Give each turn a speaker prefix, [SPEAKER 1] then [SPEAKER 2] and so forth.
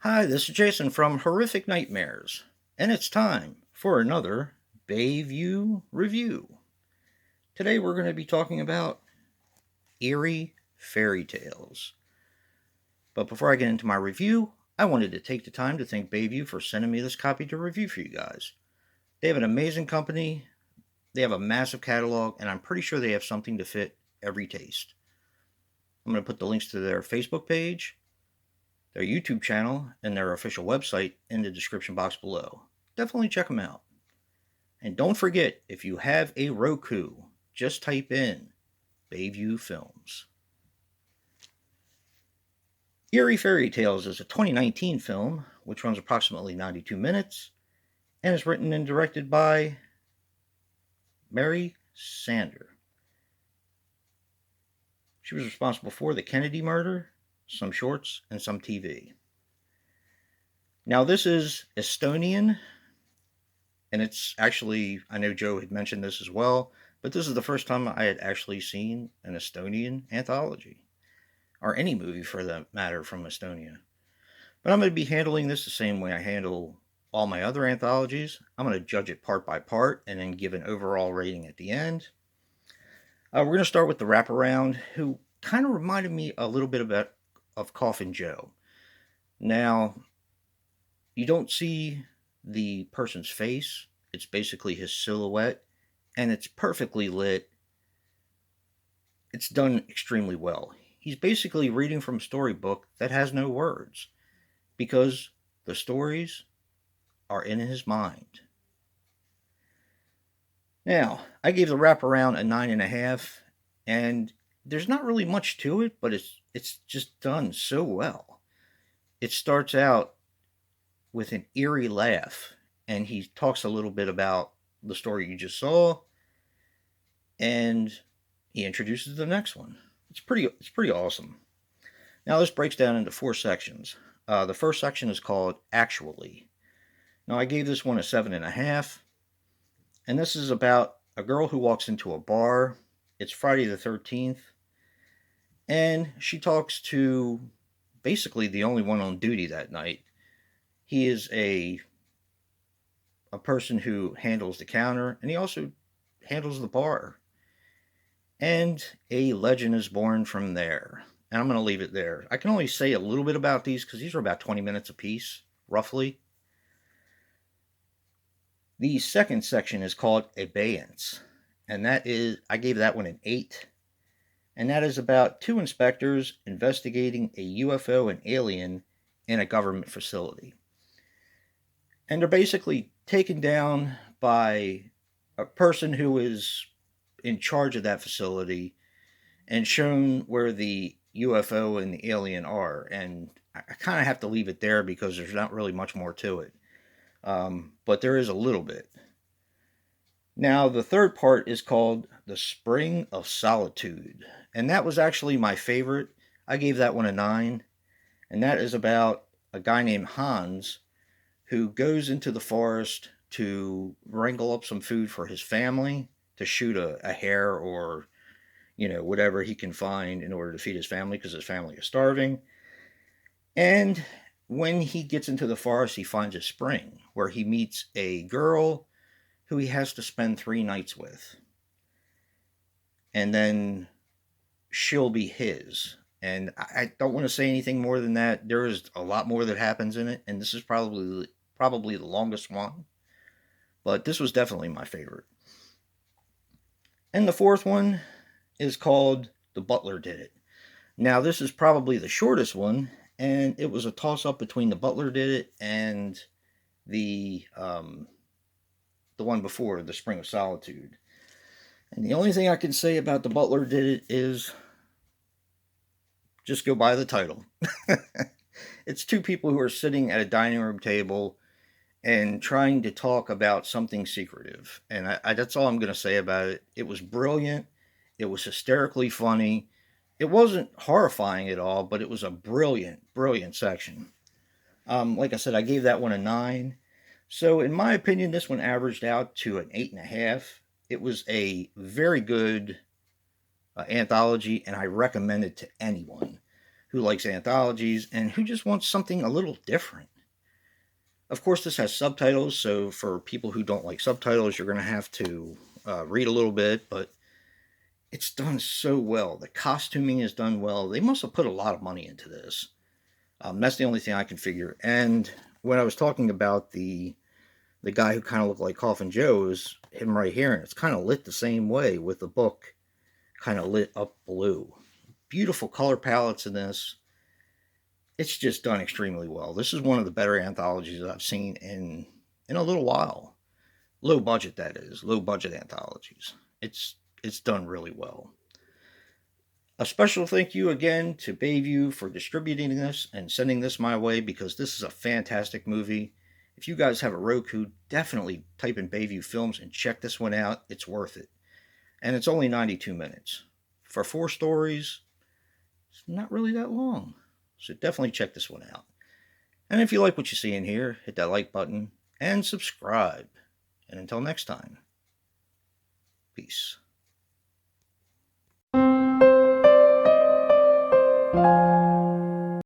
[SPEAKER 1] Hi, this is Jason from Horrific Nightmares, and it's time for another Bayview review. Today we're going to be talking about eerie fairy tales. But before I get into my review, I wanted to take the time to thank Bayview for sending me this copy to review for you guys. They have an amazing company, they have a massive catalog, and I'm pretty sure they have something to fit every taste. I'm going to put the links to their Facebook page, their YouTube channel, and their official website in the description box below. Definitely check them out. And don't forget, if you have a Roku, just type in Bayview Films. Eerie Fairy Tales is a 2019 film which runs approximately 92 minutes and is written and directed by Mary Sander. She was responsible for The Kennedy Murder, some shorts, and some TV. Now, this is Estonian, and it's actually, I know Joe had mentioned this as well, but this is the first time I had actually seen an Estonian anthology, or any movie for that matter from Estonia. But I'm going to be handling this the same way I handle all my other anthologies. I'm going to judge it part by part and then give an overall rating at the end. We're going to start with the wraparound, who kind of reminded me a little bit of Coffin Joe. Now, you don't see the person's face. It's basically his silhouette, and it's perfectly lit. It's done extremely well. He's basically reading from a storybook that has no words, because the stories are in his mind. Now, I gave the wraparound a 9.5, and there's not really much to it, but it's just done so well. It starts out with an eerie laugh, and he talks a little bit about the story you just saw, and he introduces the next one. It's pretty awesome. Now this breaks down into 4 sections. The first section is called Actually. Now I gave this one a 7.5, and this is about a girl who walks into a bar. It's Friday the 13th, and she talks to basically the only one on duty that night. He is a person who handles the counter, and he also handles the bar. And a legend is born from there. And I'm going to leave it there. I can only say a little bit about these because these are about 20 minutes apiece, roughly. The second section is called Abeyance, and that is, I gave that one an 8. And that is about 2 inspectors investigating a UFO and alien in a government facility. And they're basically taken down by a person who is in charge of that facility and shown where the UFO and the alien are. And I kind of have to leave it there because there's not really much more to it. But there is a little bit. Now, the third part is called The Spring of Solitude. And that was actually my favorite. I gave that one a 9. And that is about a guy named Hans who goes into the forest to wrangle up some food for his family, to shoot a hare or, whatever he can find in order to feed his family because his family is starving. And when he gets into the forest, he finds a spring where he meets a girl who he has to spend 3 nights with. And then she'll be his. And I don't want to say anything more than that. There is a lot more that happens in it, and this is probably the longest one. But this was definitely my favorite. And the fourth one is called The Butler Did It. Now, this is probably the shortest one, and it was a toss-up between The Butler Did It and the one before, The Spring of Solitude. And the only thing I can say about The Butler Did It is just go by the title. It's 2 people who are sitting at a dining room table and trying to talk about something secretive. And that's all I'm going to say about it. It was brilliant. It was hysterically funny. It wasn't horrifying at all, but it was a brilliant, brilliant section. Like I said, I gave that one a 9. So in my opinion, this one averaged out to an 8.5. It was a very good anthology, and I recommend it to anyone who likes anthologies, and who just wants something a little different. Of course, this has subtitles, so for people who don't like subtitles, you're going to have to read a little bit, but it's done so well. The costuming is done well. They must have put a lot of money into this. That's the only thing I can figure. And when I was talking about the guy who kind of looked like Coffin Joe, is him right here, and it's kind of lit the same way with the book kind of lit up blue. Beautiful color palettes in this. It's just done extremely well. This is one of the better anthologies I've seen in a little while. Low budget, that is. Low budget anthologies. It's done really well. A special thank you again to Bayview for distributing this and sending this my way, because this is a fantastic movie. If you guys have a Roku, definitely type in Bayview Films and check this one out. It's worth it. And it's only 92 minutes. For 4 stories, it's not really that long. So definitely check this one out. And if you like what you see in here, hit that like button and subscribe. And until next time, peace.